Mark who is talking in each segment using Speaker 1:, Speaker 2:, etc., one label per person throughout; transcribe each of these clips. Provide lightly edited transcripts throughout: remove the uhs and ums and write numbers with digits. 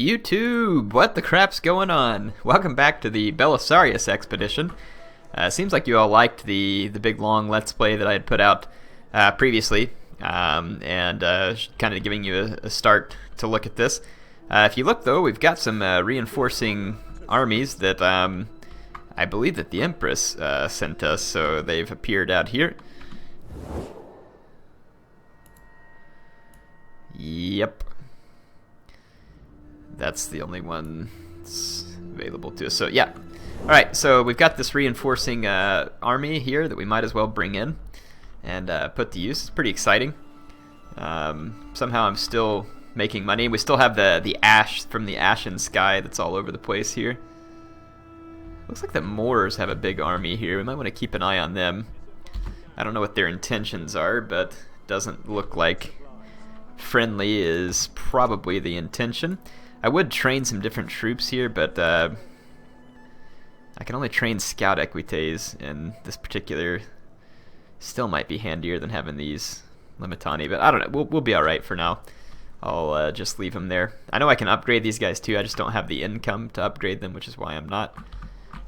Speaker 1: YouTube, what the crap's going on? Welcome back to the Belisarius expedition. Seems like you all liked the big long Let's Play that I had put out previously, and kind of giving you a start to look at this. If you look though, we've got some reinforcing armies that I believe that the Empress sent us, so they've appeared out here. Yep. That's the only one that's available to us. So yeah. Alright, so we've got this reinforcing army here that we might as well bring in and put to use. It's pretty exciting. Somehow I'm still making money. We still have the ash from the ashen sky that's all over the place here. Looks like the Moors have a big army here. We might want to keep an eye on them. I don't know what their intentions are, but it doesn't look like friendly is probably the intention. I would train some different troops here, but I can only train scout equites, and this particular still might be handier than having these Limitani, but I don't know. We'll be alright for now. I'll just leave them there. I know I can upgrade these guys too, I just don't have the income to upgrade them, which is why I'm not.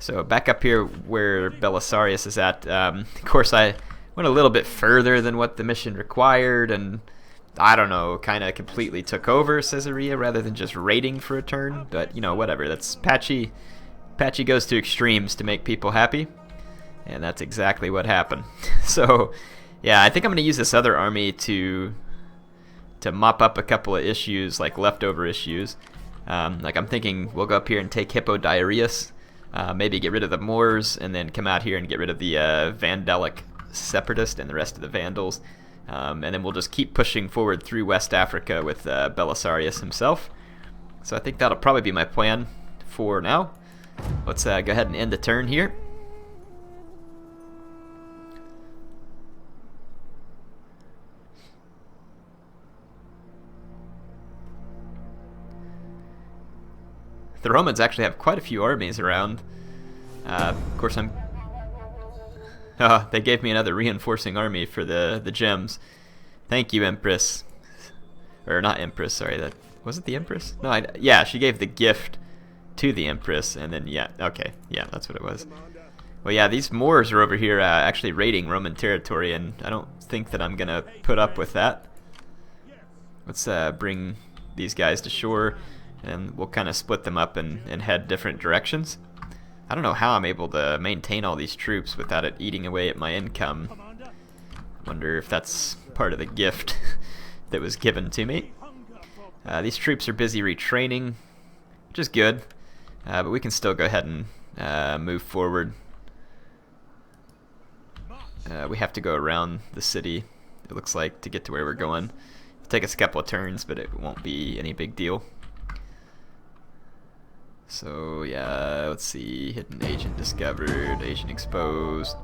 Speaker 1: So back up here where Belisarius is at, of course I went a little bit further than what the mission required, and I don't know, kind of completely took over Caesarea rather than just raiding for a turn, but you know, whatever. That's Patchy goes to extremes to make people happy, and that's exactly what happened. So yeah, I think I'm going to use this other army to mop up a couple of issues, like leftover issues. Like I'm thinking we'll go up here and take Hippodiarrheus, maybe get rid of the Moors, and then come out here and get rid of the Vandalic Separatist and the rest of the Vandals. And then we'll just keep pushing forward through West Africa with Belisarius himself. So I think that'll probably be my plan for now. Let's go ahead and end the turn here. The Romans actually have quite a few armies around. Of course, they gave me another reinforcing army for the gems. Thank you, Empress. Or not Empress, sorry. That was it the Empress? No, yeah, she gave the gift to the Empress, and then yeah, okay, yeah, that's what it was. Well, yeah, these Moors are over here actually raiding Roman territory, and I don't think that I'm gonna put up with that. Let's bring these guys to shore, and we'll kind of split them up and head different directions. I don't know how I'm able to maintain all these troops without it eating away at my income. I wonder if that's part of the gift that was given to me. These troops are busy retraining, which is good, but we can still go ahead and move forward. We have to go around the city, it looks like, to get to where we're going. It'll take us a couple of turns, but it won't be any big deal. So yeah, let's see, hidden agent discovered, agent exposed.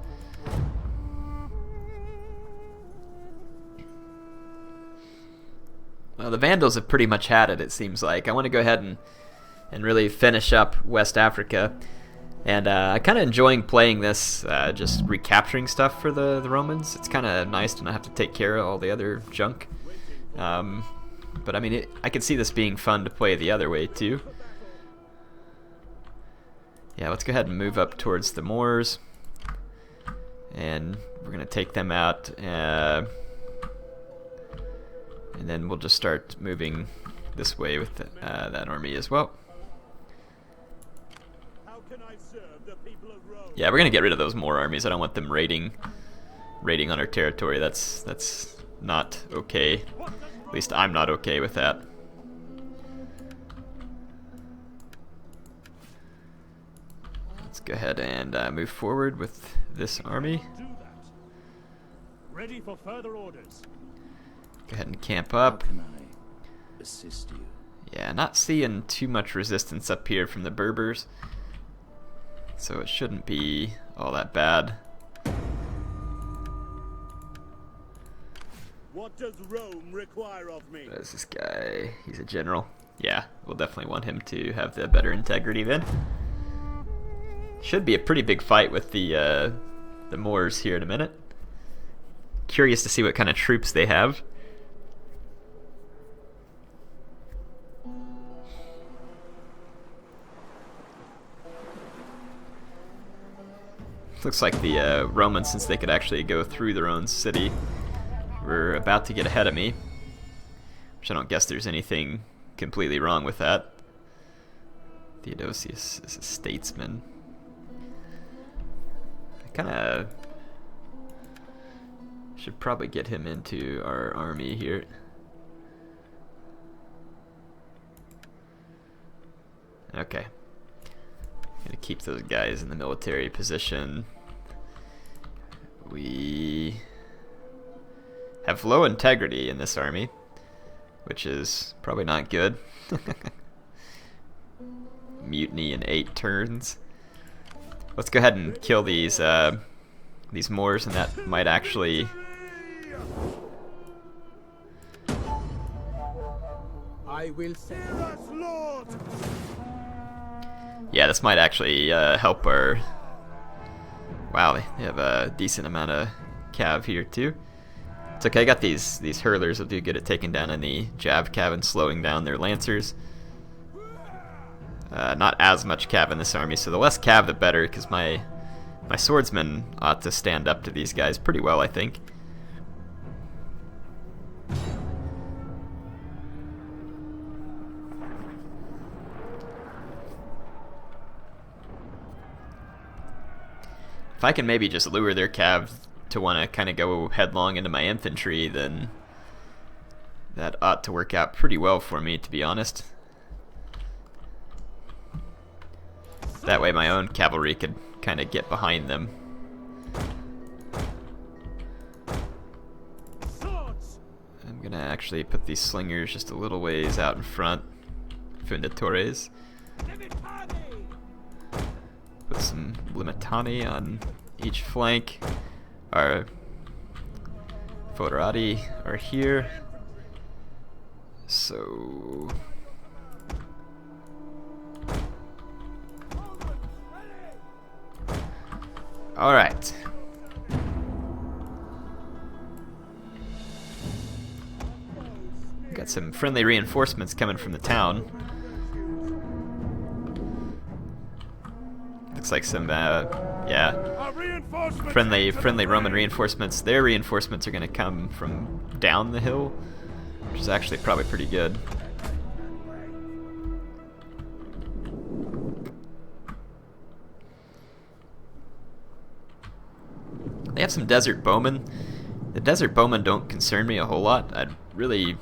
Speaker 1: Well, the Vandals have pretty much had it seems like. I want to go ahead and really finish up West Africa. And I'm kind of enjoying playing this, just recapturing stuff for the Romans. It's kind of nice to not have to take care of all the other junk. But I mean, I could see this being fun to play the other way too. Yeah, let's go ahead and move up towards the Moors, and we're going to take them out, and then we'll just start moving this way with that army as well. Yeah, we're going to get rid of those Moor armies. I don't want them raiding on our territory. That's not okay. At least I'm not okay with that. Let's go ahead and move forward with this army.
Speaker 2: Ready for further orders.
Speaker 1: Go ahead and camp up.
Speaker 3: How can I assist you?
Speaker 1: Yeah, not seeing too much resistance up here from the Berbers, so it shouldn't be all that bad.
Speaker 2: What does Rome require of me?
Speaker 1: There's this guy. He's a general. Yeah, we'll definitely want him to have the better integrity then. Should be a pretty big fight with the Moors here in a minute. Curious to see what kind of troops they have. Looks like the Romans, since they could actually go through their own city, were about to get ahead of me. Which I don't guess there's anything completely wrong with that. Theodosius is a statesman. I kind of should probably get him into our army here. Okay. Gonna keep those guys in the military position. We have low integrity in this army, which is probably not good. Mutiny in 8 turns. Let's go ahead and kill these Moors, and that might actually
Speaker 2: I will send us, Lord.
Speaker 1: yeah, this might actually help our... Wow, they have a decent amount of cav here too. It's okay, I got these hurlers will do good at taking down any Jav cav and slowing down their lancers. Not as much cav in this army, so the less cav the better, because my swordsmen ought to stand up to these guys pretty well, I think. If I can maybe just lure their cav to want to kind of go headlong into my infantry, then that ought to work out pretty well for me, to be honest. That way my own cavalry could kind of get behind them. I'm gonna actually put these slingers just a little ways out in front. Fundatores. Put some limitani on each flank. Our foederati are here. So all right. Got some friendly reinforcements coming from the town. Looks like some, yeah, friendly Roman reinforcements. Their reinforcements are going to come from down the hill, which is actually probably pretty good. They have some desert bowmen. The desert bowmen don't concern me a whole lot. I'd really,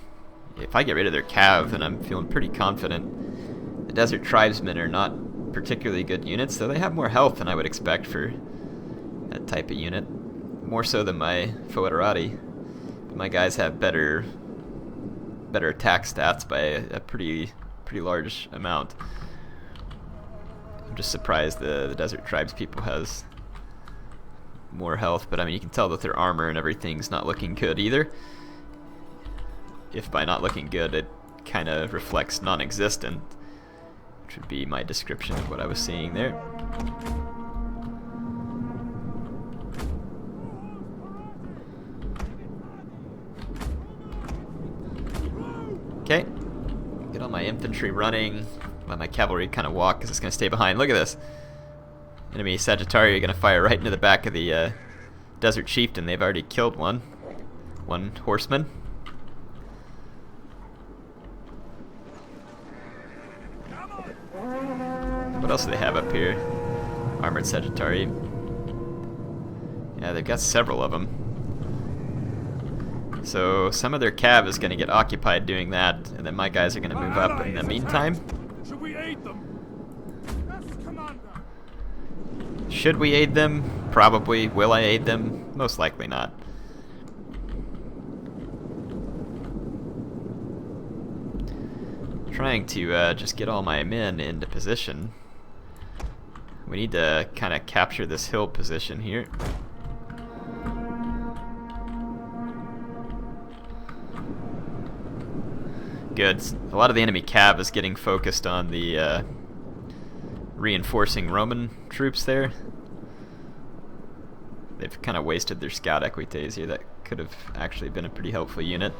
Speaker 1: if I get rid of their cav, then I'm feeling pretty confident. The desert tribesmen are not particularly good units, though they have more health than I would expect for that type of unit. More so than my foederati. My guys have better attack stats by a pretty large amount. I'm just surprised the desert tribes people has more health, but I mean, you can tell that their armor and everything's not looking good either. If by not looking good it kind of reflects non-existent, which would be my description of what I was seeing there. Okay, get all my infantry running, let my cavalry kind of walk because it's going to stay behind. Look at this. Enemy Sagittarii are going to fire right into the back of the Desert Chieftain. They've already killed one horseman. What else do they have up here? Armored Sagittarii. Yeah, they've got several of them. So some of their cav is going to get occupied doing that, and then my guys are going to move up in the meantime.
Speaker 2: Should we aid them? Yes, Commander.
Speaker 1: Should we aid them? Probably. Will I aid them? Most likely not. Trying to just get all my men into position. We need to kind of capture this hill position here. Good. A lot of the enemy cav is getting focused on the reinforcing Roman troops there. They've kind of wasted their scout equites here. That could have actually been a pretty helpful unit.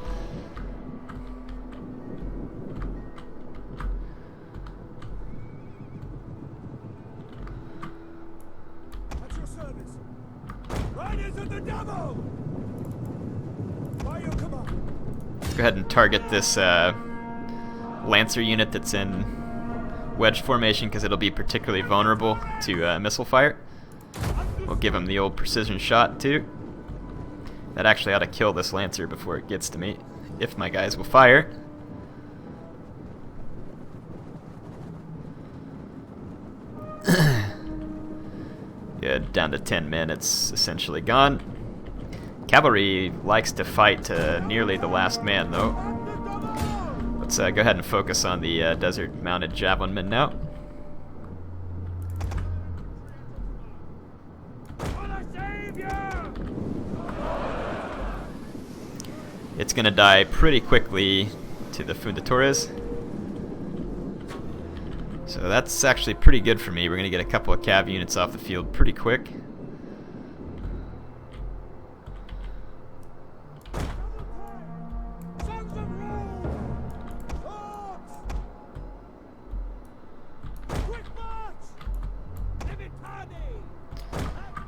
Speaker 2: At your service. Riders of the devil! By your command.
Speaker 1: Let's go ahead and target this Lancer unit that's in wedge formation because it'll be particularly vulnerable to missile fire. We'll give him the old precision shot too. That actually ought to kill this Lancer before it gets to me, if my guys will fire. Good, down to 10 men, it's essentially gone. Cavalry likes to fight to nearly the last man though. Let's go ahead and focus on the desert mounted javelin men now. It's gonna die pretty quickly to the Fundatores. So that's actually pretty good for me. We're gonna get a couple of cav units off the field pretty quick.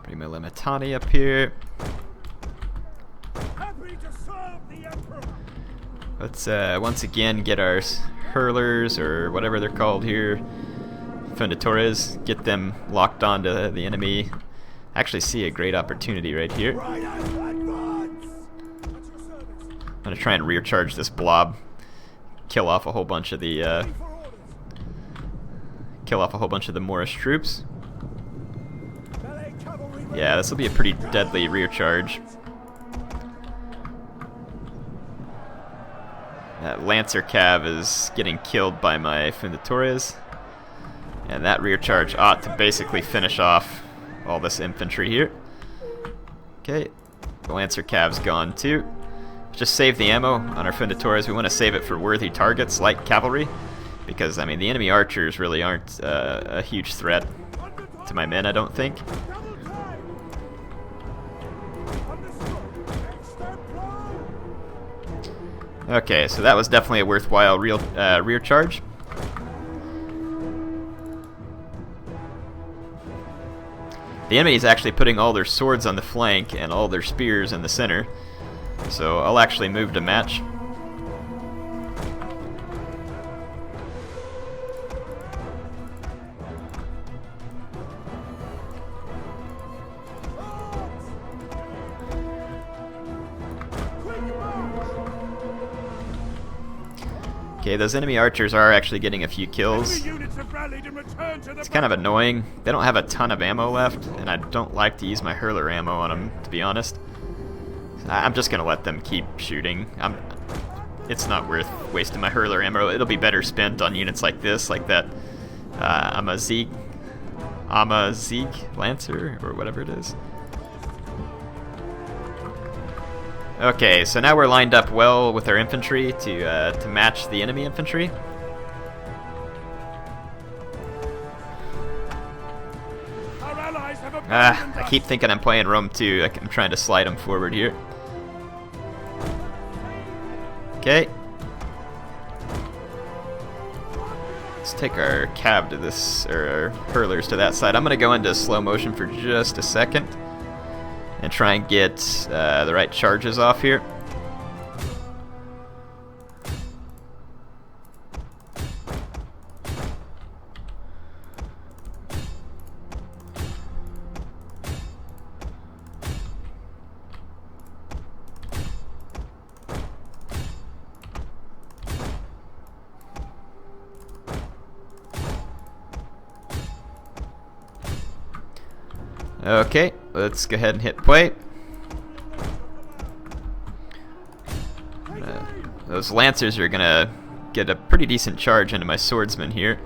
Speaker 1: Bring my Limitani up here. Let's once again get our hurlers, or whatever they're called here, Fundatores, get them locked onto the enemy. I actually see a great opportunity right here. I'm gonna try and rear charge this blob, kill off a whole bunch of the Moorish troops. Yeah, this will be a pretty deadly rear charge. That Lancer cav is getting killed by my Fundatores, and that rear charge ought to basically finish off all this infantry here. Okay, the Lancer cav's gone too. Just save the ammo on our Fundatores. We want to save it for worthy targets like cavalry, because I mean the enemy archers really aren't a huge threat to my men, I don't think. Okay, so that was definitely a worthwhile rear charge. The enemy is actually putting all their swords on the flank and all their spears in the center, so I'll actually move to match. Okay, those enemy archers are actually getting a few kills. It's kind of annoying. They don't have a ton of ammo left, and I don't like to use my hurler ammo on them, to be honest. I'm just going to let them keep shooting. It's not worth wasting my hurler ammo. It'll be better spent on units like this, like that Amazigue Lancer, or whatever it is. Okay, so now we're lined up well with our infantry to match the enemy infantry. I keep thinking I'm playing Rome 2. I'm trying to slide them forward here. Okay. Let's take our cav to this, or our hurlers to that side. I'm going to go into slow motion for just a second and try and get the right charges off here. Okay, let's go ahead and hit play. Those Lancers are gonna get a pretty decent charge into my swordsmen here.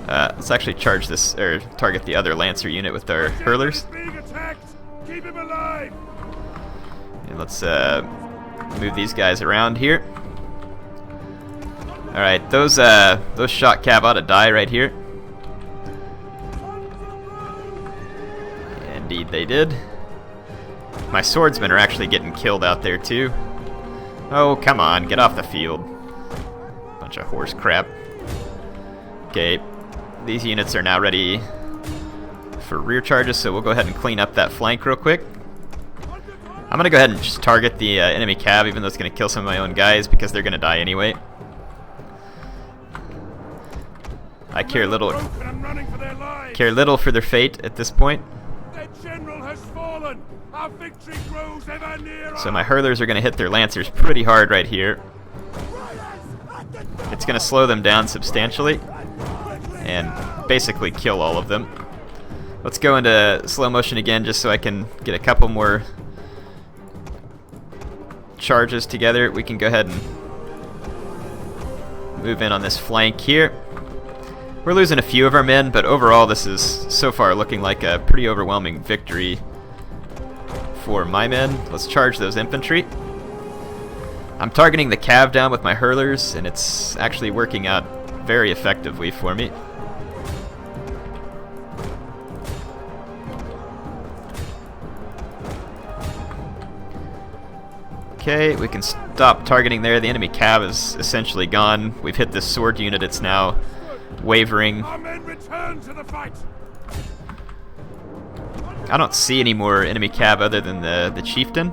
Speaker 1: Let's actually charge this, or target the other Lancer unit with our hurlers. And let's move these guys around here. All right, those shot cav ought to die right here. Indeed they did. My swordsmen are actually getting killed out there too. Oh, come on, get off the field. Bunch of horse crap. Okay, these units are now ready for rear charges, so we'll go ahead and clean up that flank real quick. I'm going to go ahead and just target the enemy cab, even though it's going to kill some of my own guys, because they're going to die anyway. I care little for their fate at this point.
Speaker 2: Their general has fallen. Our victory grows ever nearer.
Speaker 1: So my hurlers are going to hit their lancers pretty hard right here. It's going to slow them down substantially and basically kill all of them. Let's go into slow motion again just so I can get a couple more charges together. We can go ahead and move in on this flank here. We're losing a few of our men, but overall this is so far looking like a pretty overwhelming victory for my men. Let's charge those infantry. I'm targeting the cav down with my hurlers, and it's actually working out very effectively for me. Okay, we can stop targeting there. The enemy cav is essentially gone. We've hit this sword unit. It's now wavering.
Speaker 2: Our men return to the fight.
Speaker 1: I don't see any more enemy cav other than the chieftain.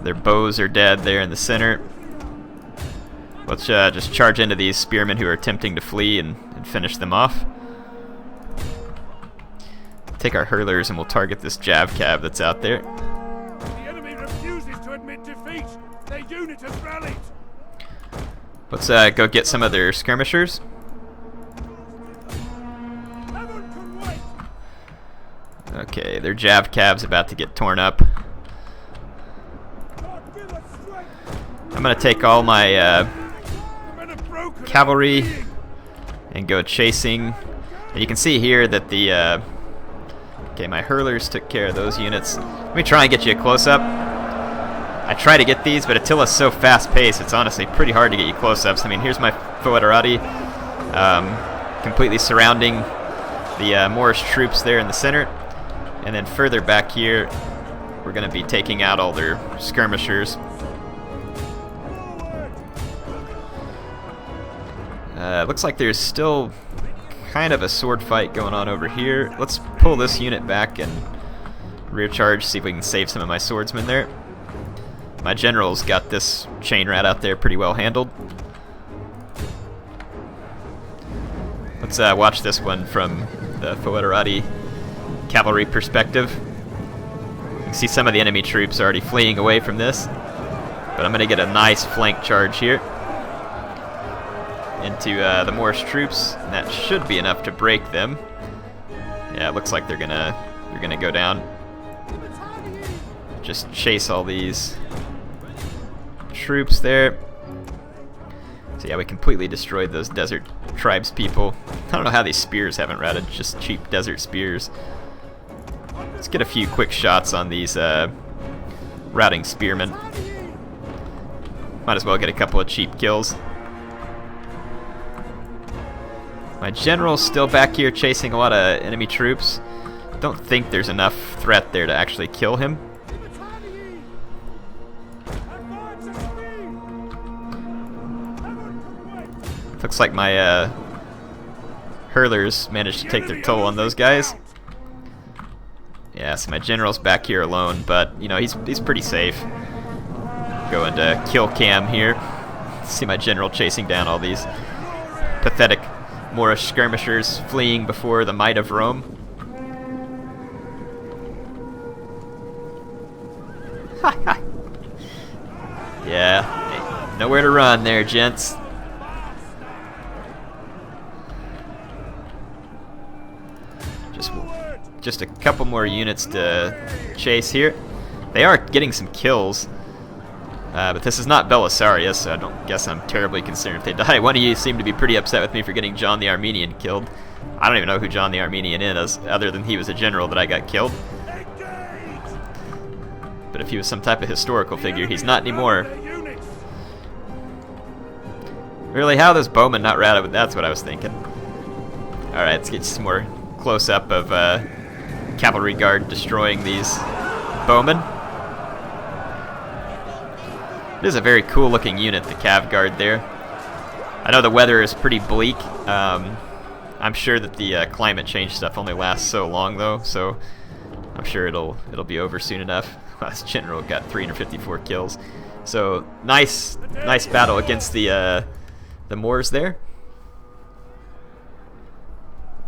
Speaker 1: Their bows are dead there in the center. Let's just charge into these spearmen who are attempting to flee and finish them off. Take our hurlers and we'll target this jav cav that's out there.
Speaker 2: The enemy refuses to admit defeat. Their unit has rallied.
Speaker 1: Let's go get some of their skirmishers. Okay, their jav cav's about to get torn up. I'm gonna take all my cavalry and go chasing. And you can see here that the okay, my hurlers took care of those units. Let me try and get you a close-up. I try to get these, but Attila's so fast-paced, it's honestly pretty hard to get you close-ups. I mean, here's my foederati completely surrounding the Moorish troops there in the center. And then further back here, we're going to be taking out all their skirmishers. Looks like there's still kind of a sword fight going on over here. Let's pull this unit back and rear charge, see if we can save some of my swordsmen there. My general's got this chain rat out there pretty well handled. Let's watch this one from the foederati cavalry perspective. You can see some of the enemy troops already fleeing away from this, but I'm going to get a nice flank charge here into the Moorish troops, and that should be enough to break them. Yeah, it looks like they're gonna go down. Just chase all these troops there. So yeah, we completely destroyed those desert tribes people. I don't know how these spears haven't routed, just cheap desert spears. Let's get a few quick shots on these routing spearmen. Might as well get a couple of cheap kills. My general's still back here chasing a lot of enemy troops. Don't think there's enough threat there to actually kill him. Looks like my hurlers managed to take their toll on those guys. Yeah, so my general's back here alone, but you know he's pretty safe. Going to kill cam here. See my general chasing down all these pathetic Moorish skirmishers fleeing before the might of Rome. Yeah, nowhere to run there, gents. Just a couple more units to chase here. They are getting some kills, but this is not Belisarius, so I don't guess I'm terribly concerned if they die. One of you seemed to be pretty upset with me for getting John the Armenian killed. I don't even know who John the Armenian is, other than he was a general that I got killed. But if he was some type of historical figure, he's not anymore. Really, how are those bowmen not routed? That's what I was thinking. Alright, let's get some more close-up of cavalry guard destroying these bowmen. It is a very cool looking unit, the cav guard there. I know the weather is pretty bleak. I'm I'm sure that the climate change stuff only lasts so long though, so I'm sure it'll be over soon enough. Last general got 354 kills, so nice battle against the Moors there.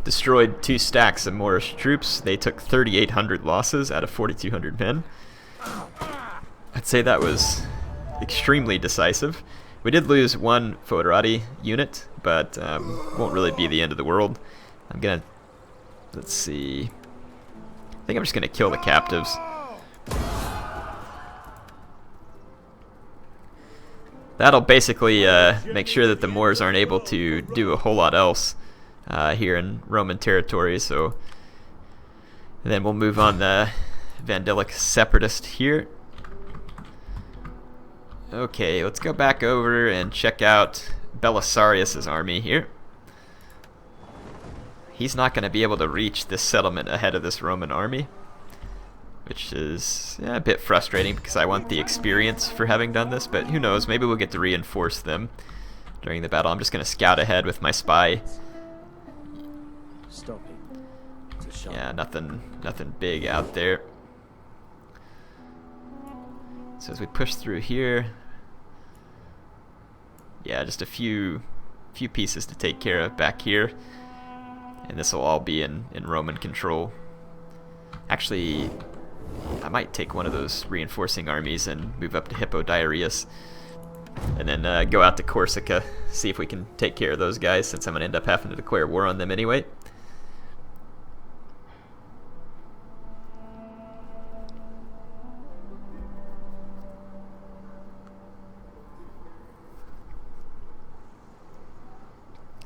Speaker 1: Destroyed 2 stacks of Moorish troops. They took 3,800 losses out of 4,200 men. I'd say that was extremely decisive. We did lose 1 Foderati unit, but won't really be the end of the world. I'm gonna, let's see, I think I'm just gonna kill the captives. That'll basically make sure that the Moors aren't able to do a whole lot else here in Roman territory. So, and then we'll move on the Vandalic separatist here. Okay, let's go back over and check out Belisarius's army here. He's not going to be able to reach this settlement ahead of this Roman army, which is a bit frustrating because I want the experience for having done this, but who knows, maybe we'll get to reinforce them during the battle. I'm just going to scout ahead with my spy. Yeah, nothing big out there. So as we push through here, yeah, just a few pieces to take care of back here, and this will all be in Roman control. Actually, I might take one of those reinforcing armies and move up to Hippodiarrheus, and then go out to Corsica, see if we can take care of those guys, since I'm going to end up having to declare war on them anyway.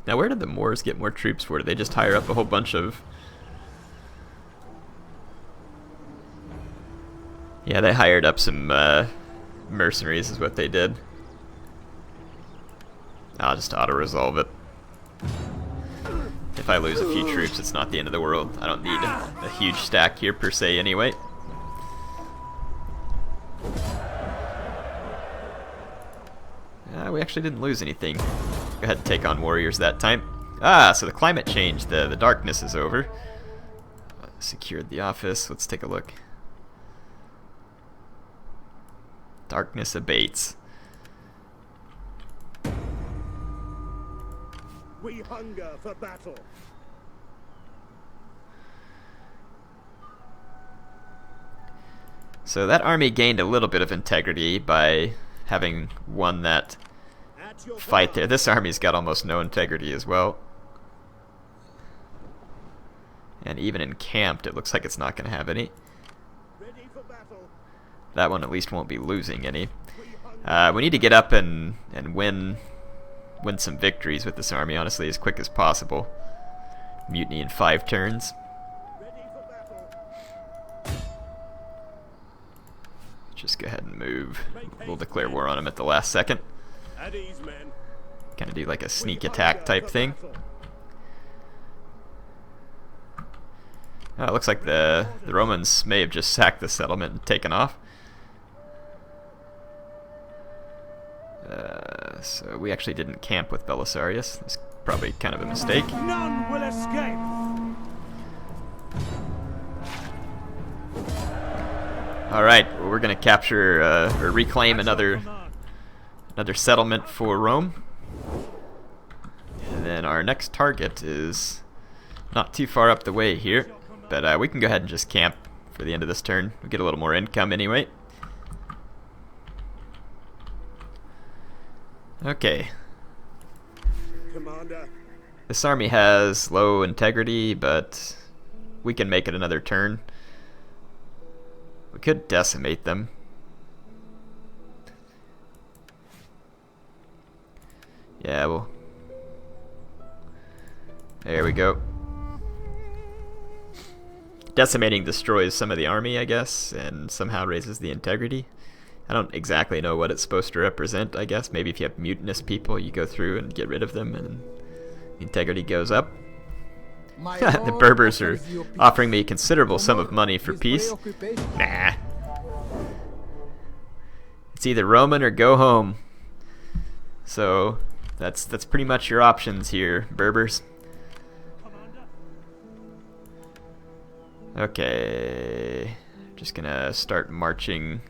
Speaker 1: Now, where did the Moors get more troops for? Did they just hire up a whole bunch of... Yeah, they hired up some mercenaries is what they did. I'll just auto-resolve it. If I lose a few troops, it's not the end of the world. I don't need a huge stack here per se anyway. We actually didn't lose anything. Go ahead and take on warriors that time. So the climate change, the darkness is over. Secured the office. Let's take a look. Darkness abates.
Speaker 2: We hunger for battle.
Speaker 1: So that army gained a little bit of integrity by having won that fight there. This army's got almost no integrity as well. And even encamped, it looks like it's not going to have any. That one at least won't be losing any. We need to get up and win some victories with this army, honestly, as quick as possible. Mutiny in 5 turns. Just go ahead and move. We'll declare war on them at the last second. Kind of do like a sneak attack type thing. It looks like the Romans may have just sacked the settlement and taken off. So we actually didn't camp with Belisarius. That's probably kind of a mistake.
Speaker 2: None will escape.
Speaker 1: Alright, well, we're going to capture or reclaim another settlement for Rome. And then our next target is not too far up the way here, but we can go ahead and just camp for the end of this turn. We'll get a little more income anyway. Okay.
Speaker 2: Commander.
Speaker 1: This army has low integrity, but we can make it another turn. We could decimate them. Yeah, well, there we go. Decimating destroys some of the army, I guess, and somehow raises the integrity. I don't exactly know what it's supposed to represent, I guess. Maybe if you have mutinous people, you go through and get rid of them, and the integrity goes up. The Berbers are offering me a considerable sum of money for peace. Nah. It's either Roman or go home. So that's pretty much your options here, Berbers. Okay, just gonna start marching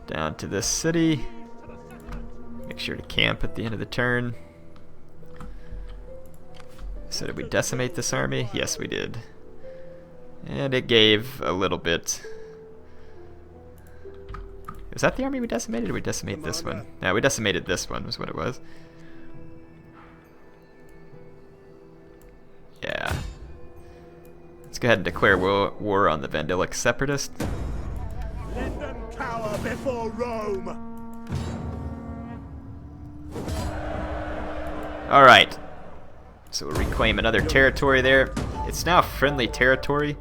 Speaker 1: down to this city. Make sure to camp at the end of the turn. So did we decimate this army? Yes, we did. And it gave a little bit. Was that the army we decimated, or did we decimate this one? No, we decimated this one, was what it was. Yeah. Let's go ahead and declare war on the Vandalic separatists.
Speaker 2: Let them cower before Rome.
Speaker 1: Alright. So we'll reclaim another territory there. It's now friendly territory.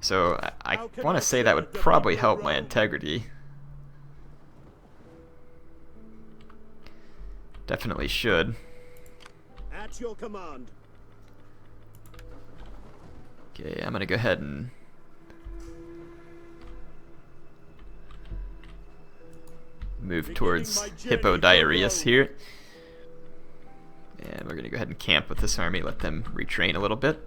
Speaker 1: So I want to say that would probably help my integrity. Definitely should.
Speaker 2: At your command.
Speaker 1: Okay, I'm gonna go ahead and move towards Hippodiarrheus here. And we're gonna go ahead and camp with this army, let them retrain a little bit.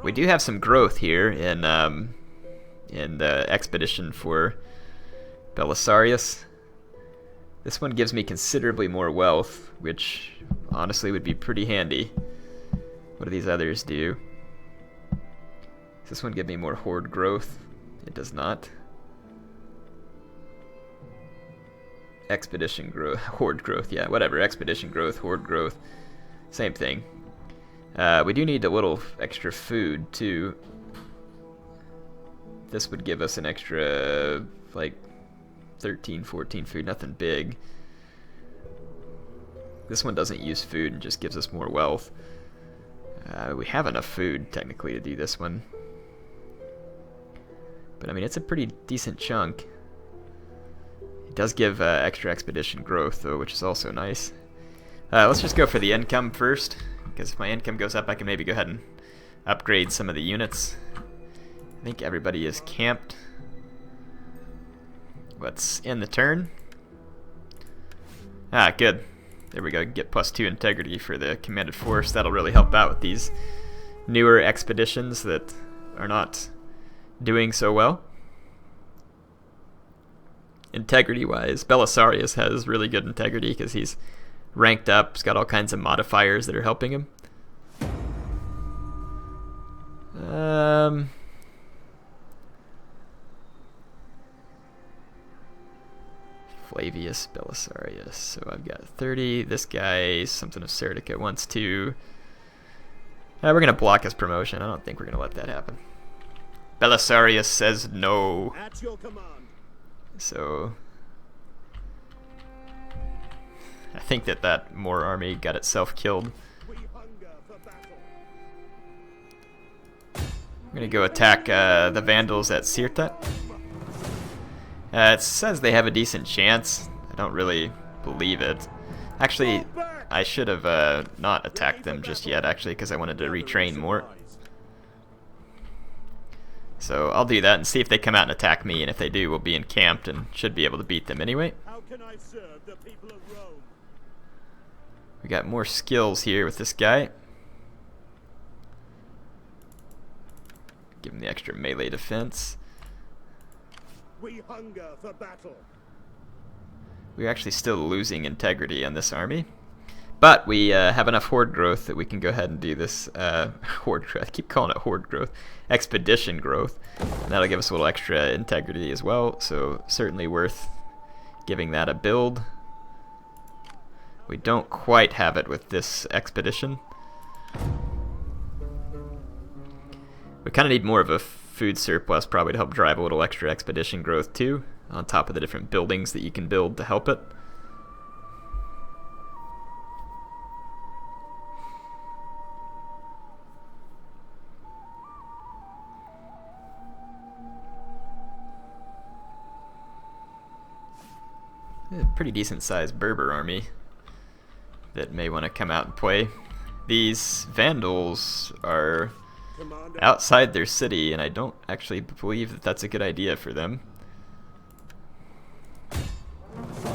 Speaker 1: We do have some growth here in the expedition for Belisarius. This one gives me considerably more wealth, which honestly would be pretty handy. What do these others do? Does this one give me more horde growth? It does not. Expedition growth, horde growth, yeah, whatever. Expedition growth, horde growth, same thing. We do need a little extra food too. This would give us an extra, like, 13, 14 food, nothing big. This one doesn't use food and just gives us more wealth. We have enough food, technically, to do this one. But, I mean, it's a pretty decent chunk. It does give extra expedition growth, though, which is also nice. Let's just go for the income first, because if my income goes up, I can maybe go ahead and upgrade some of the units. I think everybody is camped. Let's end the turn. Ah, good. There we go. Get +2 integrity for the commanded force. That'll really help out with these newer expeditions that are not doing so well. Integrity-wise, Belisarius has really good integrity because he's ranked up. He's got all kinds of modifiers that are helping him. Flavius Belisarius. So I've got 30. This guy, something of Serdica, wants to. We're going to block his promotion. I don't think we're going to let that happen. Belisarius says no.
Speaker 2: At your command.
Speaker 1: So I think that Moor army got itself killed.
Speaker 2: We hunger for battle.
Speaker 1: We're going to go attack the Vandals at Sirta. It says they have a decent chance. I don't really believe it. Actually, I should have not attacked them just yet, actually, because I wanted to retrain more. So I'll do that and see if they come out and attack me, and if they do, we'll be encamped and should be able to beat them anyway.
Speaker 2: How can I serve the people of Rome?
Speaker 1: We got more skills here with this guy. Give him the extra melee defense.
Speaker 2: We hunger for battle.
Speaker 1: We're actually still losing integrity on this army. But we have enough horde growth that we can go ahead and do this horde growth. I keep calling it horde growth. Expedition growth. And that'll give us a little extra integrity as well. So certainly worth giving that a build. We don't quite have it with this expedition. We kind of need more of a food surplus probably to help drive a little extra expedition growth too, on top of the different buildings that you can build to help it. A pretty decent sized Berber army that may want to come out and play. These Vandals are
Speaker 2: Commander.
Speaker 1: outside their city, and I don't actually believe that that's a good idea for them.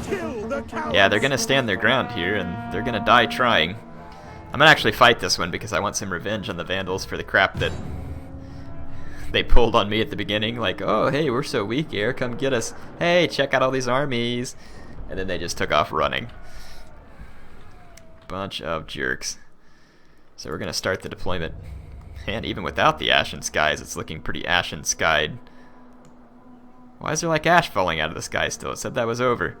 Speaker 2: Kill the cowards.
Speaker 1: Yeah, they're gonna stand their ground here, and they're gonna die trying. I'm gonna actually fight this one because I want some revenge on the Vandals for the crap that they pulled on me at the beginning. Like, oh, hey, we're so weak here, come get us. Hey, check out all these armies. And then they just took off running. Bunch of jerks. So we're gonna start the deployment. And even without the ashen skies, it's looking pretty ashen skied. Why is there like ash falling out of the sky still? It said that was over.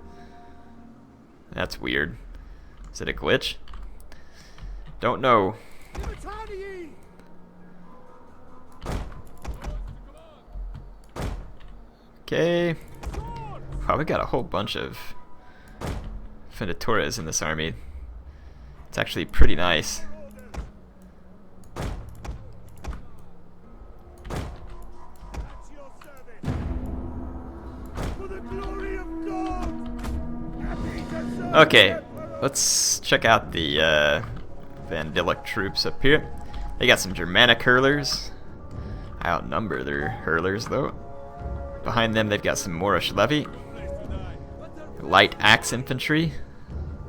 Speaker 1: That's weird. Is it a glitch? Don't know. Okay. Wow, we got a whole bunch of Fendatoras in this army. It's actually pretty nice. Okay, let's check out the Vandalic troops up here. They got some Germanic hurlers. I outnumber their hurlers though. Behind them they've got some Moorish levy, light axe infantry,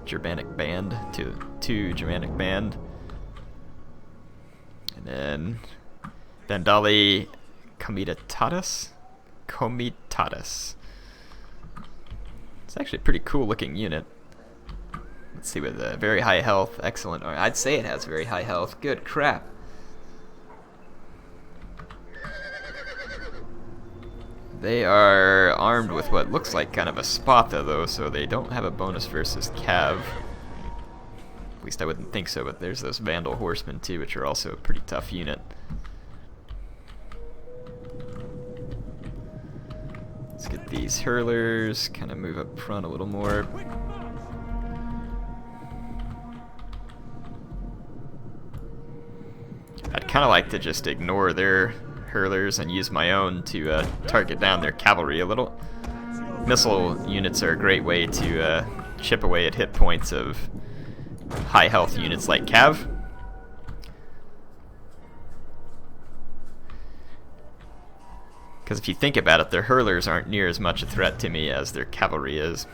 Speaker 1: Germanic band, two Germanic band, and then Vandali comitatus. It's actually a pretty cool looking unit. Let's see, with very high health, excellent. I'd say it has very high health. Good crap. They are armed with what looks like kind of a Sparta though, so they don't have a bonus versus Cav. At least I wouldn't think so, but there's those Vandal horsemen too, which are also a pretty tough unit. Let's get these hurlers, kind of move up front a little more. I'd kind of like to just ignore their hurlers and use my own to target down their cavalry a little. Missile units are a great way to chip away at hit points of high health units like Cav. Because if you think about it, their hurlers aren't near as much a threat to me as their cavalry is.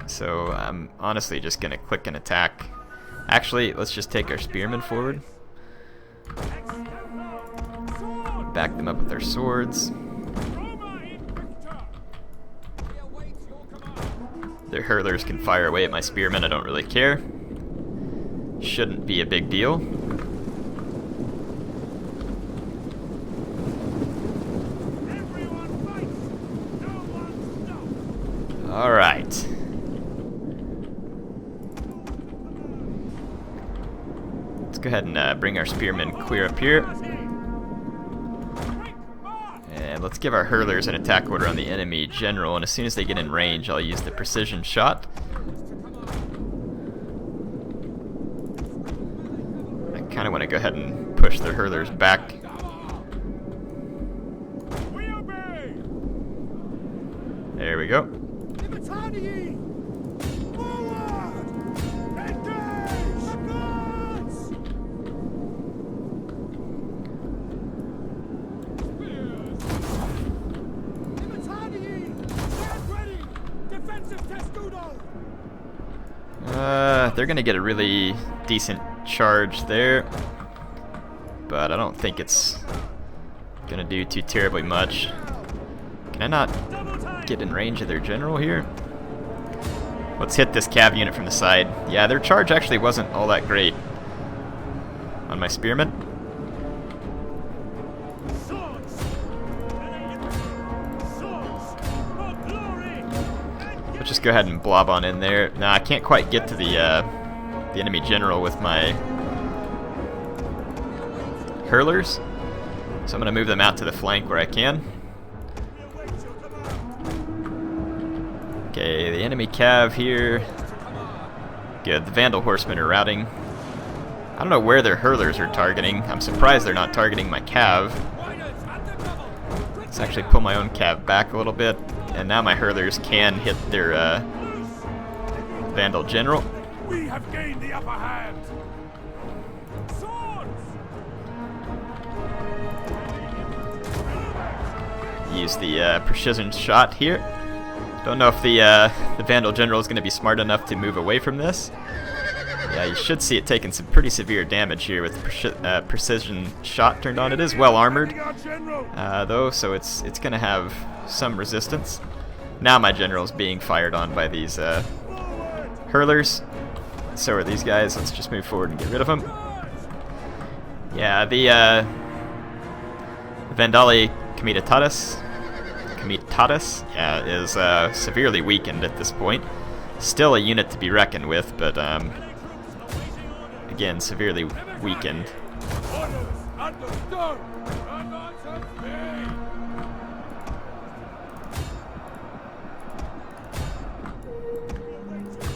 Speaker 1: So I'm honestly just going to click and attack. Actually, let's just take our spearmen forward. Back them up with their swords. Their hurlers can fire away at my spearmen, I don't really care. Shouldn't be a big deal. Alright. Let's go ahead and bring our spearmen clear up here. And let's give our hurlers an attack order on the enemy general, and as soon as they get in range, I'll use the precision shot. I kind of want to go ahead and push their hurlers back. There we go. They're gonna get a really decent charge there, but I don't think it's gonna do too terribly much. Can I not get in range of their general here? Let's hit this cav unit from the side. Yeah, their charge actually wasn't all that great on my spearmen. Let's just go ahead and blob on in there. Nah, I can't quite get to the enemy general with my hurlers, so I'm going to move them out to the flank where I can. Okay, the enemy cav here. Good, the Vandal horsemen are routing. I don't know where their hurlers are targeting. I'm surprised they're not targeting my cav. Let's actually pull my own cav back a little bit, and now my hurlers can hit their Vandal general.
Speaker 2: We have gained the upper hand.
Speaker 1: Use the precision shot here. Don't know if the Vandal General is going to be smart enough to move away from this. Yeah, you should see it taking some pretty severe damage here with precision shot turned on. It is well armored, though, so it's going to have some resistance. Now my general's being fired on by these hurlers. So are these guys. Let's just move forward and get rid of them. Yeah, the Vandali Comitatus, yeah, is severely weakened at this point. Still a unit to be reckoned with, but again, severely weakened.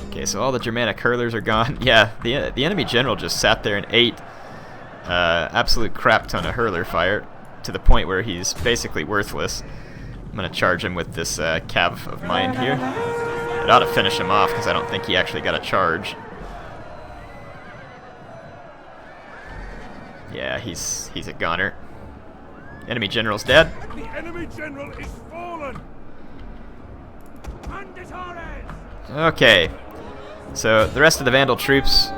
Speaker 1: Okay, so all the Germanic hurlers are gone. Yeah, the enemy general just sat there and ate absolute crap ton of hurler fire to the point where he's basically worthless. I'm gonna charge him with this cav of mine here. It ought to finish him off because I don't think he actually got a charge. Yeah, he's a goner. Enemy general's dead.
Speaker 2: The enemy general is fallen.
Speaker 1: Okay, so the rest of the Vandal troops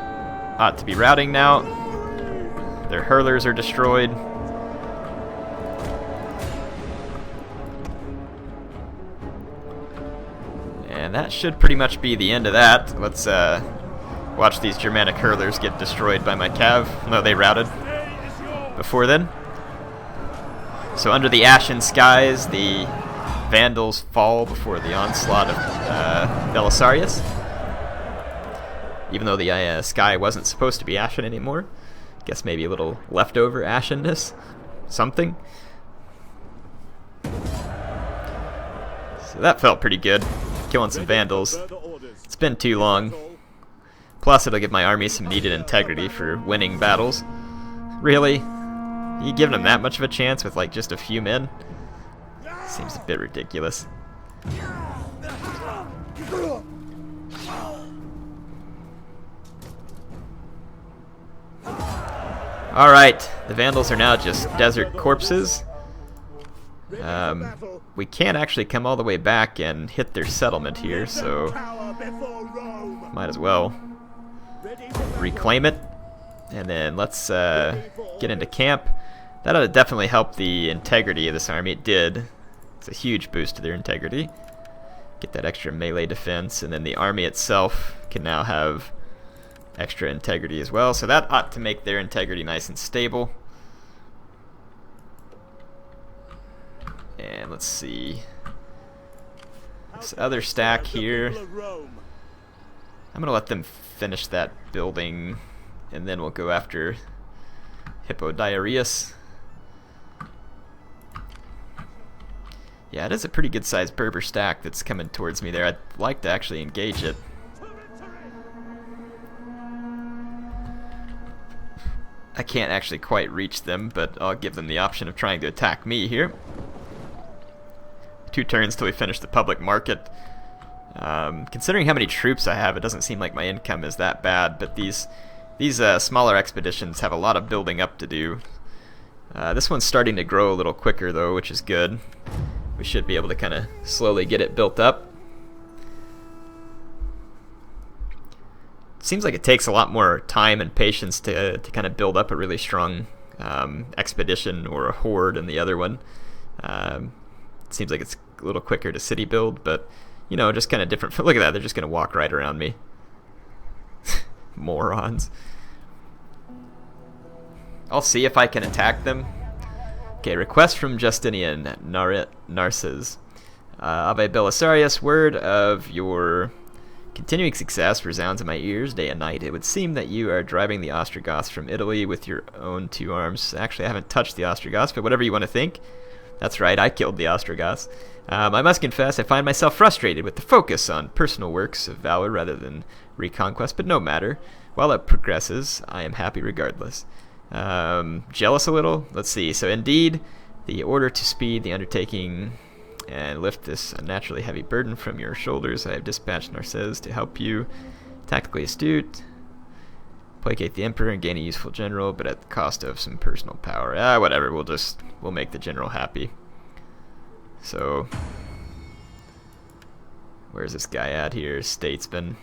Speaker 1: ought to be routing now. Their hurlers are destroyed. And that should pretty much be the end of that. Let's watch these Germanic hurlers get destroyed by my cav. No, they routed before then. So under the ashen skies, the Vandals fall before the onslaught of Belisarius. Even though the sky wasn't supposed to be ashen anymore. Guess maybe a little leftover ashenness. Something. So that felt pretty good. Killing some Vandals. It's been too long. Plus it'll give my army some needed integrity for winning battles. Really? You giving them that much of a chance with like just a few men? Seems a bit ridiculous. Alright, the Vandals are now just desert corpses. We can't actually come all the way back and hit their settlement here, so might as well reclaim it. And then let's get into camp. That ought to definitely help the integrity of this army. It did. It's a huge boost to their integrity. Get that extra melee defense, and then the army itself can now have extra integrity as well. So that ought to make their integrity nice and stable. And let's see. This other stack here. I'm going to let them finish that building, and then we'll go after Hippodiarrheus. Yeah, it is a pretty good sized Berber stack that's coming towards me there. I'd like to actually engage it. I can't actually quite reach them, but I'll give them the option of trying to attack me here. 2 turns till we finish the public market. Considering how many troops I have, it doesn't seem like my income is that bad, but these smaller expeditions have a lot of building up to do. This one's starting to grow a little quicker though, which is good. We should be able to kind of slowly get it built up. Seems like it takes a lot more time and patience to kind of build up a really strong expedition or a horde in the other one. Seems like it's a little quicker to city build, but you know, just kind of different. Look at that, they're just going to walk right around me. Morons. I'll see if I can attack them. Okay, request from Justinian Narses. Ave Belisarius, word of your continuing success resounds in my ears day and night. It would seem that you are driving the Ostrogoths from Italy with your own 2 arms. Actually, I haven't touched the Ostrogoths, but whatever you want to think. That's right, I killed the Ostrogoths. I must confess, I find myself frustrated with the focus on personal works of valor rather than reconquest, but no matter. While it progresses, I am happy regardless. Jealous a little? Let's see. So indeed, the order to speed the undertaking and lift this unnaturally heavy burden from your shoulders. I have dispatched Narses to help you. Tactically astute. Placate the emperor and gain a useful general, but at the cost of some personal power. Whatever. We'll make the general happy. So Where's this guy at here? Statesman.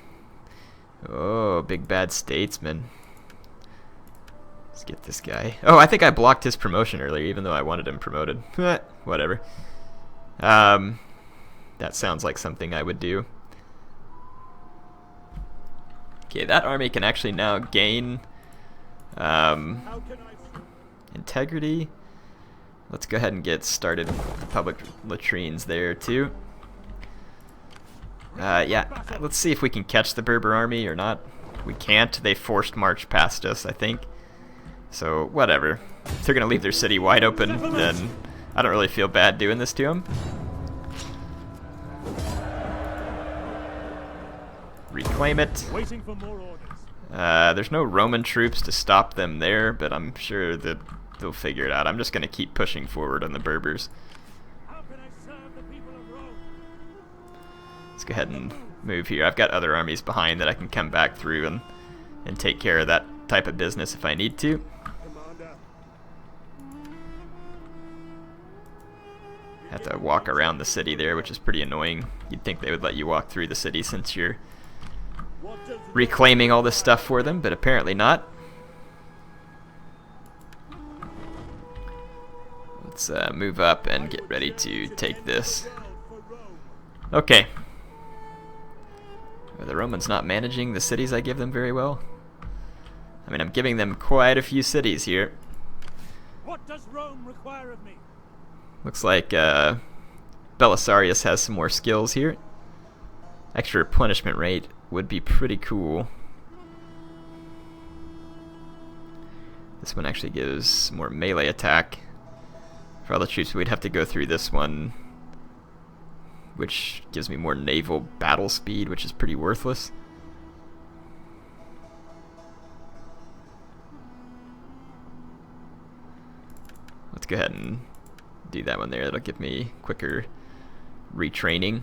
Speaker 1: Oh, big bad statesman. Let's get this guy. Oh, I think I blocked his promotion earlier, even though I wanted him promoted. Whatever. That sounds like something I would do. Okay, that army can actually now gain integrity. Let's go ahead and get started with public latrines there too. Yeah, let's see if we can catch the Berber army or not. We can't. They forced march past us, I think. So, whatever. If they're going to leave their city wide open, then I don't really feel bad doing this to them. Reclaim it.
Speaker 2: Waiting for more orders.
Speaker 1: There's no Roman troops to stop them there, but I'm sure that they'll figure it out. I'm just going to keep pushing forward on the Berbers.
Speaker 2: How can I serve the people of Rome?
Speaker 1: Let's go ahead and move here. I've got other armies behind that I can come back through and take care of that type of business if I need to.
Speaker 2: Commander.
Speaker 1: Have to walk around the city there, which is pretty annoying. You'd think they would let you walk through the city since you're
Speaker 2: What does
Speaker 1: reclaiming all this stuff for them, but apparently not. Let's move up and get ready to take this. Okay. Are the Romans not managing the cities I give them very well? I mean, I'm giving them quite a few cities here.
Speaker 2: What does Rome require of me?
Speaker 1: Looks like Belisarius has some more skills here. Extra replenishment rate would be pretty cool. This one actually gives more melee attack. For all the troops, we'd have to go through this one, which gives me more naval battle speed, which is pretty worthless. Let's go ahead and do that one there. That'll give me quicker retraining.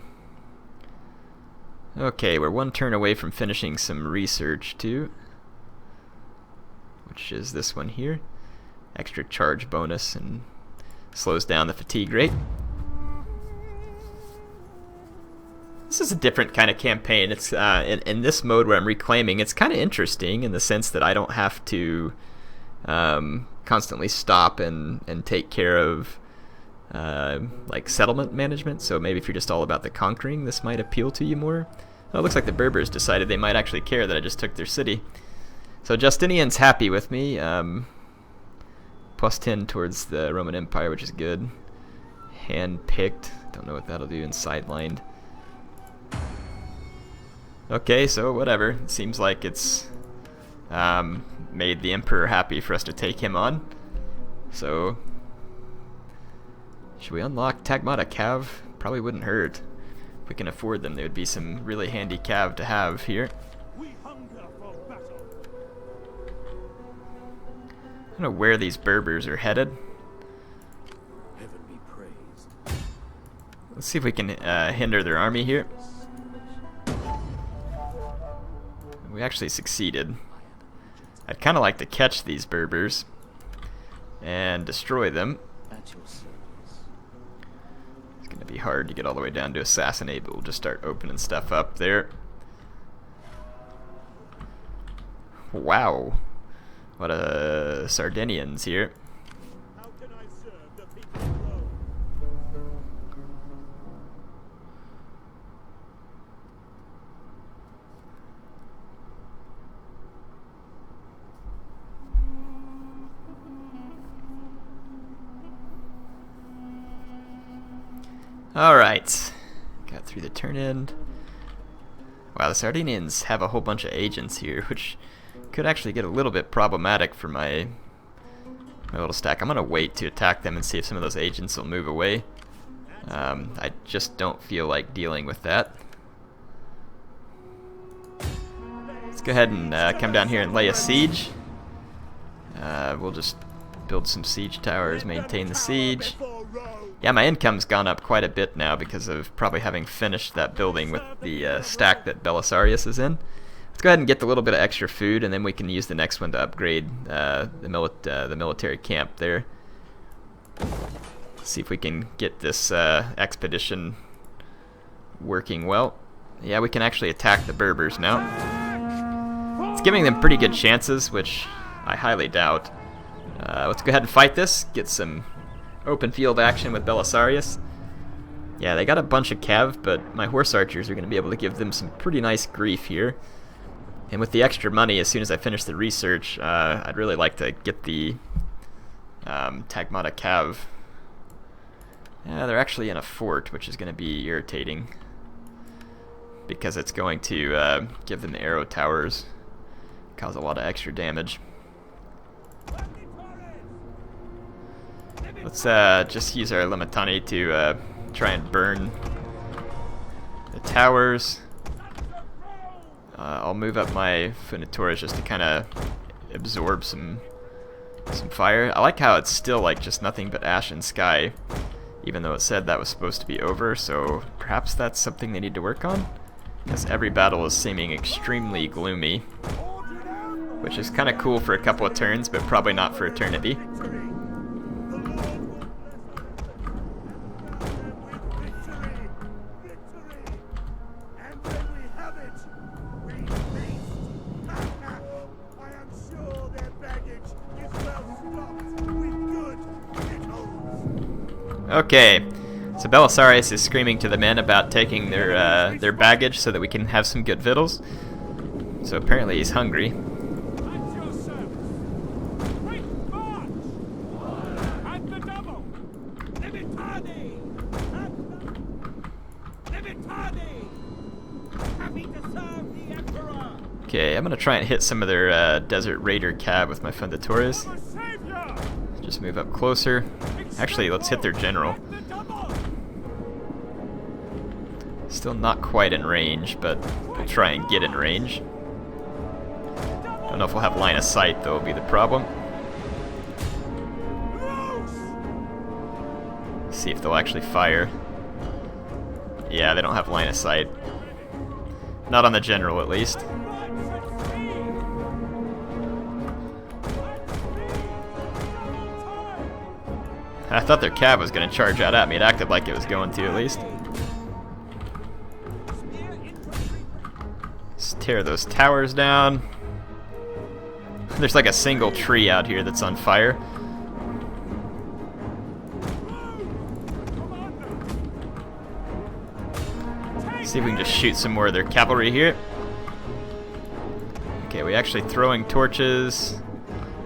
Speaker 1: Okay, we're one turn away from finishing some research too, which is this one here. Extra charge bonus and slows down the fatigue rate. This is a different kind of campaign. It's in this mode where I'm reclaiming, it's kind of interesting in the sense that I don't have to constantly stop and take care of like settlement management. So maybe if you're just all about the conquering, this might appeal to you more. Oh, it looks like the Berbers decided they might actually care that I just took their city. So Justinian's happy with me. Plus 10 towards the Roman Empire, which is good. Hand-picked. Don't know what that'll do. And sidelined. Okay, so whatever. It seems like it's made the Emperor happy for us to take him on. So, should we unlock Tagmata Cav? Probably wouldn't hurt. If we can afford them, they would be some really handy cav to have here.
Speaker 2: We hunger for battle.
Speaker 1: I don't know where these Berbers are headed.
Speaker 3: Heaven be praised.
Speaker 1: Let's see if we can hinder their army here. We actually succeeded. I'd kind of like to catch these Berbers and destroy them.
Speaker 3: At your service.
Speaker 1: It's going to be hard to get all the way down to assassinate, but we'll just start opening stuff up there. Wow. What a Sardinians here.
Speaker 2: How can I serve the people of Rome?
Speaker 1: Alright. Got through the turn end. Wow, the Sardinians have a whole bunch of agents here, which could actually get a little bit problematic for my little stack. I'm going to wait to attack them and see if some of those agents will move away. I just don't feel like dealing with that. Let's go ahead and come down here and lay a siege. We'll just build some siege towers, maintain the siege. Yeah, my income's gone up quite a bit now because of probably having finished that building with the stack that Belisarius is in. Let's go ahead and get the little bit of extra food, and then we can use the next one to upgrade the military camp there. See if we can get this expedition working well. Yeah, we can actually attack the Berbers now. It's giving them pretty good chances, which I highly doubt. Let's go ahead and fight this, get some open field action with Belisarius. Yeah, they got a bunch of cav, but my horse archers are going to be able to give them some pretty nice grief here. And with the extra money, as soon as I finish the research, I'd really like to get the Tagmata cav. Yeah, they're actually in a fort, which is going to be irritating, because it's going to give them arrow towers, cause a lot of extra damage. Let's just use our Limitani to try and burn the towers. I'll move up my Funitoras just to kind of absorb some fire. I like how it's still like just nothing but ash and sky, even though it said that was supposed to be over, so perhaps that's something they need to work on, because every battle is seeming extremely gloomy, which is kind of cool for a couple of turns, but probably not for eternity. Okay, so Belisarius is screaming to the men about taking their baggage so that we can have some good victuals. So apparently he's hungry. Okay, I'm gonna try and hit some of their Desert Raider cav with my Fundatoras. Just move up closer. Actually, let's hit their general. Still not quite in range, but we'll try and get in range. Don't know if we'll have line of sight, though, will be the problem. See if they'll actually fire. Yeah, they don't have line of sight. Not on the general, at least. I thought their cav was going to charge out at me. It acted like it was going to, at least. Let's tear those towers down. There's like a single tree out here that's on fire. See if we can just shoot some more of their cavalry here. Okay, we actually throwing torches.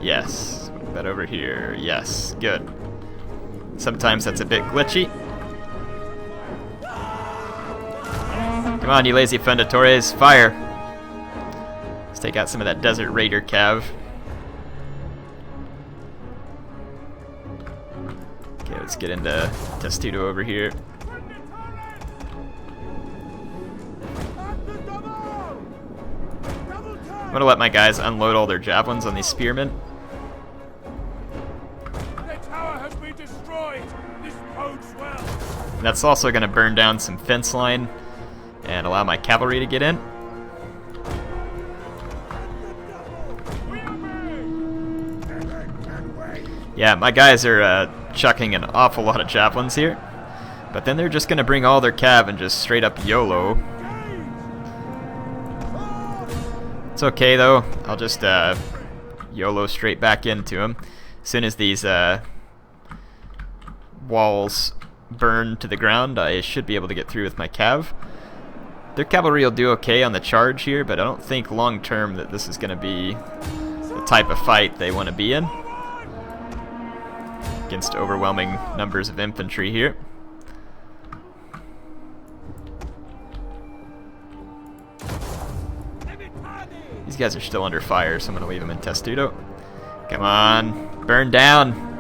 Speaker 1: Yes. Put that over here. Yes. Good. Sometimes that's a bit glitchy. Come on, you lazy Funditores, fire! Let's take out some of that Desert Raider cav. Okay, let's get into Testudo over here. I'm gonna let my guys unload all their javelins on these spearmen. That's also going to burn down some fence line and allow my cavalry to get in. Yeah, my guys are chucking an awful lot of javelins here, but then they're just going to bring all their cav and just straight up YOLO. It's okay though, I'll just YOLO straight back into them. As soon as these walls burn to the ground, I should be able to get through with my cav. Their cavalry will do okay on the charge here, but I don't think long term that this is going to be the type of fight they want to be in against overwhelming numbers of infantry here. These guys are still under fire, so I'm going to leave them in Testudo. Come on, burn down!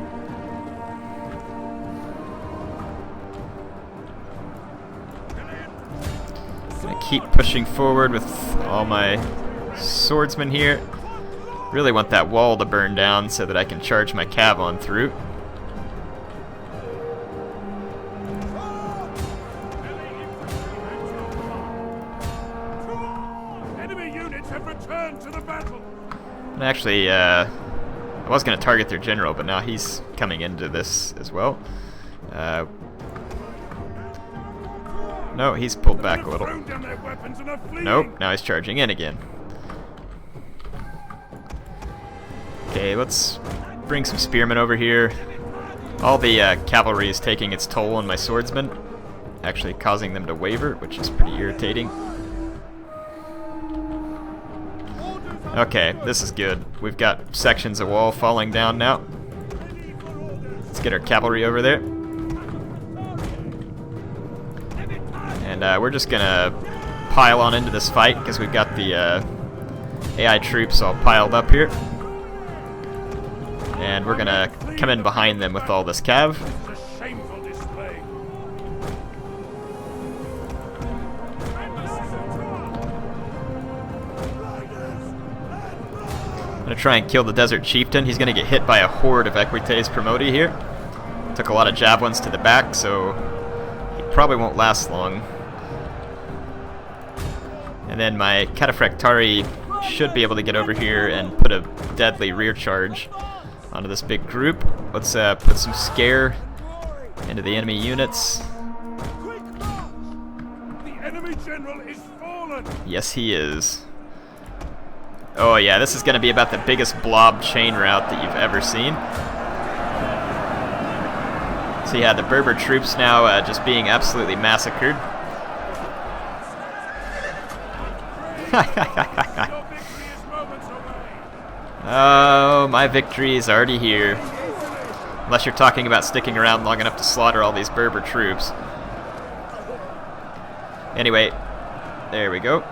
Speaker 1: Keep pushing forward with all my swordsmen here. Really want that wall to burn down so that I can charge my cav on through.
Speaker 2: Enemy units have returned to the battle.
Speaker 1: And actually, I was going to target their general, but now he's coming into this as well. No, he's pulled back a little.
Speaker 2: Thrown down their weapons and are fleeing.
Speaker 1: Nope, now he's charging in again. Okay, let's bring some spearmen over here. All the cavalry is taking its toll on my swordsmen, actually causing them to waver, which is pretty irritating. Okay, this is good. We've got sections of wall falling down now. Let's get our cavalry over there. And we're just gonna pile on into this fight because we've got the AI troops all piled up here. And we're gonna come in behind them with all this cav.
Speaker 2: It's a shameful display.
Speaker 1: I'm gonna try and kill the desert chieftain. He's gonna get hit by a horde of Equites Promoti here. Took a lot of javelins to the back, so he probably won't last long. And then my Cataphractari should be able to get over here and put a deadly rear charge onto this big group. Let's put some scare into the enemy units.
Speaker 2: The enemy general is fallen.
Speaker 1: Yes, he is. Oh yeah, this is going to be about the biggest blob chain route that you've ever seen. So yeah, the Berber troops now just being absolutely massacred.
Speaker 2: Your victory is moments away.
Speaker 1: Oh, my victory is already here. Unless you're talking about sticking around long enough to slaughter all these Berber troops. Anyway, there we go.